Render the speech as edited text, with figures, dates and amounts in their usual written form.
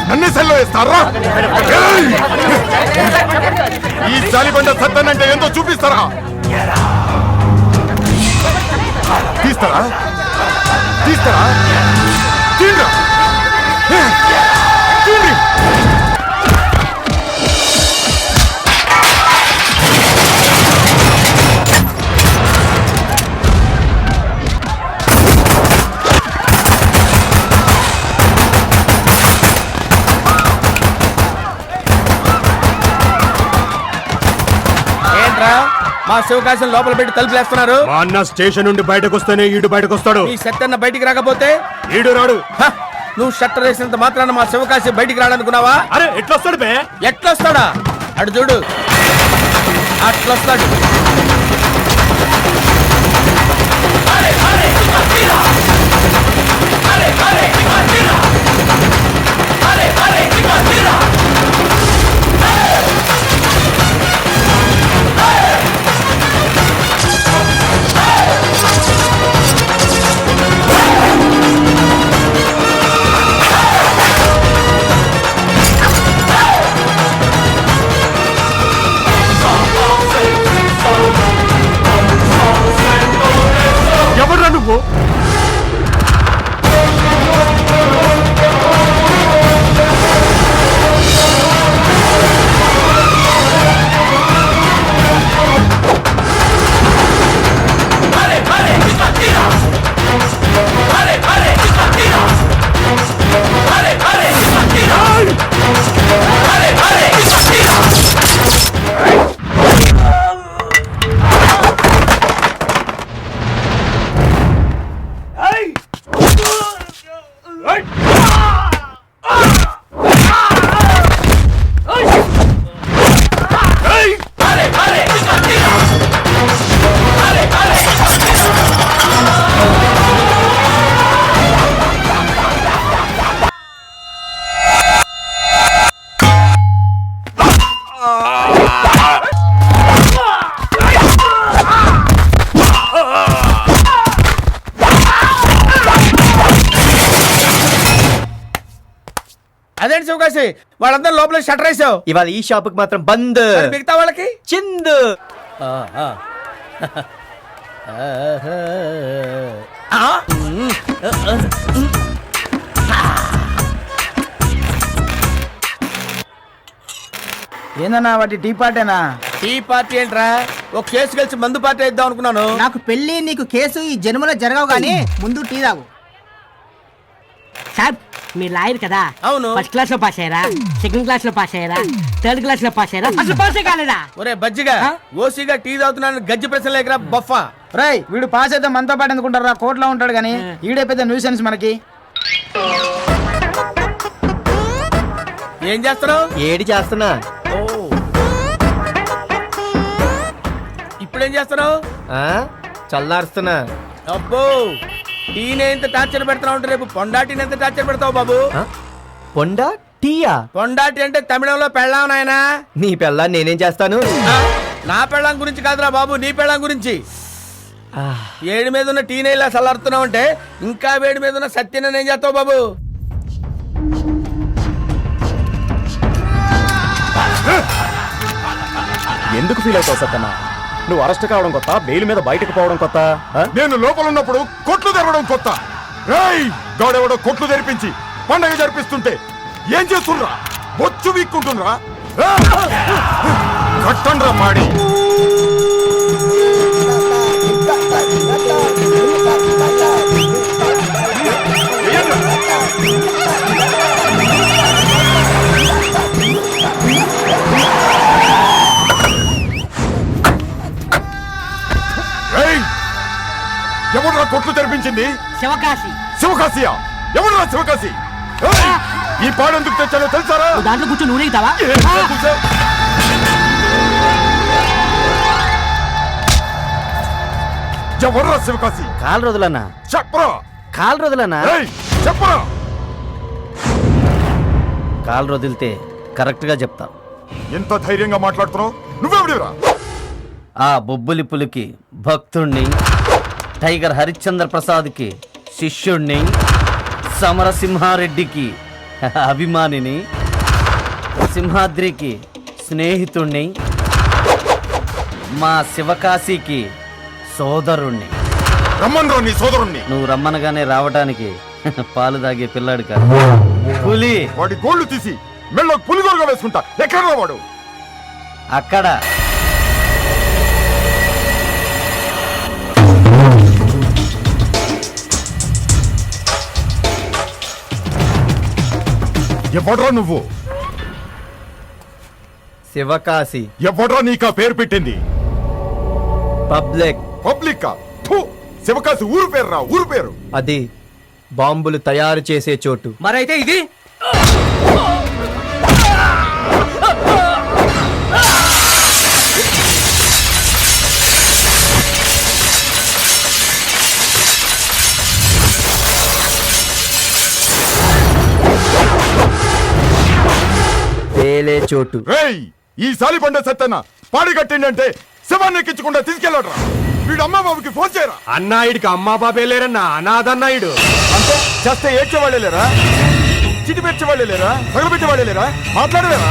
నన్ను సెల్లో వేస్తారా? ఈ జాలిబండ సత్తనంటే ఏందో చూపిస్తారా? తీస్తారా? తీస్తారా? తీండ్రా తీండ్రి. మా శివకాశం లోపల పెట్టి తలుపులేస్తున్నారు. మా అన్న స్టేషన్ నుండి బయటకు వస్తేనే ఈడు బయటకు వస్తాడు. ఈ సత్యన్న బయటికి రాకపోతే ఈడు రాడు. నువ్వు షట్టర్ వేసినంత మాత్రాన మా శివకాశం బయటికి రాడనుకున్నావా? అరే ఎట్లొస్తాడు బే? ఎట్లొస్తాడా? అటు చూడు, అట్లొస్తాడు. ఎవరు నువ్వు? అదేంటి శివకాశి, వాళ్ళందరూ లోపల షట్టర్ వేసావు. ఇవాళ ఈ షాప్ కి మాత్రం బంద్. మిగతా వాళ్ళకి చిందు. ఏందన్నా వాటి టీ పార్టీనా? టీ పార్టీ ఏంట్రా? ఒక కేసు కలిసి మందు పార్టీ ఇద్దాం అనుకున్నాను. నాకు పెళ్లి నీకు కేసు ఈ జన్మలో జరగవు గానీ ముందు టీ తాగు. సార్ మీరు లాయర్ కదా? అవును. ఫస్ట్ క్లాస్ లో పాస్ అయ్యారా? సెకండ్ క్లాస్ లో పాస్ అయ్యారా? థర్డ్ క్లాస్ లో పాస్ అయ్యారా? అసలు పాసే కాలేదా? ఒరే బజ్జిగా, ఓసీగా టీ తాగుతున్నాను గజ్జి ప్రశ్న లేకరా బొఫా. రేయ్ వీడు పాస్ అయితే మనతో పాటు ఎందుకుంటారా? కోర్టులో ఉంటాడు గానీ ఈడే పెద్ద న్యూసెన్స్ మనకి. ఏం చేస్తున్నావు? ఏడి చేస్తున్నా. ఇప్పుడేం చేస్తున్నావు? చల్లారుస్తున్నా. అబ్బో, టీని ఎంత టార్చర్ పెడతావు అంటే రేపు పొండాటిని ఎంత టార్చర్ పెడతావు బాబు? పొండా టీయా? పొండాటి అంటే తమిళంలో పెళ్ళాం నాయనా. నీ పెళ్ళా నేనేం చేస్తాను? నా పెళ్ళాం గురించి కాదురా బాబు, నీ పెళ్ళాం గురించి. ఏడి మీద ఉన్న టీని ఇలా చల్లారుతున్నావు అంటే ఇంకా వేడి మీద ఉన్న సత్యని ఏం చేస్తావు బాబు? ఎందుకు ఫీల్ అవుతావు సత్తన్న? నువ్వు అరెస్ట్ కావడం కొత్త, బెయిల్ మీద బయటకు పోవడం కొత్త. నేను లోపల ఉన్నప్పుడు కొట్లు తెరవడం కొత్త. గౌడెవడో కొట్లు తెరిపించి పండగ జరిపిస్తుంటే ఏం చేస్తుండ్రా? బొచ్చు వీక్కుంటుండ్రా? కట్టండ్రా పాడి. ఎవరు కొట్లు తెరిపించింది? శివకాశి. శివకాశియా? ఎవరు శివకాశి? ఈ పాడెందుకు తెచ్చానో తెలుసారా? దాంట్లో కూర్చొని నూనె తావా? ఎవర్రా శివకాశి? కాలు రోజులన్నా. చెప్పరా? కాలు రోజులన్నా. చెప్పరా? కాలు వదిలితే కరెక్ట్గా చెప్తా. ఎంత ధైర్యంగా మాట్లాడుతున్నావు? నువ్వెవడిరా? ఆ బొబ్బులి పులికి భక్తుణ్ణి, టైగర్ హరిశ్చంద్ర ప్రసాద్కి శిష్యుణ్ణి, సమరసింహారెడ్డికి అభిమానిని, సింహాద్రికి స్నేహితుణ్ణి, మా శివకాశీకి సోదరుణ్ణి. రమ్మన్రా నీ సోదరుణ్ణి. నువ్వు రమ్మనగానే రావడానికి పాలు తాగే పిల్లాడు కాదు, పులి. వాడి గోళ్లు తీసి మెళ్ళో పులిగోరుగా వేసుకుంటా. ఎక్కడ్రా వాడు? అక్కడ. ఎవడ్రా నువ్వు? శివకాశి. ఎవడ్రా నీకా పేరు పెట్టింది? పబ్లిక్. పబ్లిక్ శివకాశి ఊరు పేరు రా, ఊరు పేరు. అది బాంబులు తయారు చేసే చోటు. మరైతే ఇది పేలే చోటు. రేయ్, ఈ సాలి పండే సత్తన్న పాడి కట్టిండంటే శవాన్ని ఎక్కించకుండా తీసుకెళ్ళడరా. వీడు అమ్మ బాబుకి ఫోన్ చేయరా. అన్నాయుడికి అమ్మా బాబే లేరన్నా, అనాథన్నాయుడు. అంటే చేస్తే ఏడ్చేవాళ్ళే లేరా? చిటి పెట్టేవాళ్ళే లేరా? తగలబెట్టేవాళ్ళే లేరా? మాట్లాడలేరా?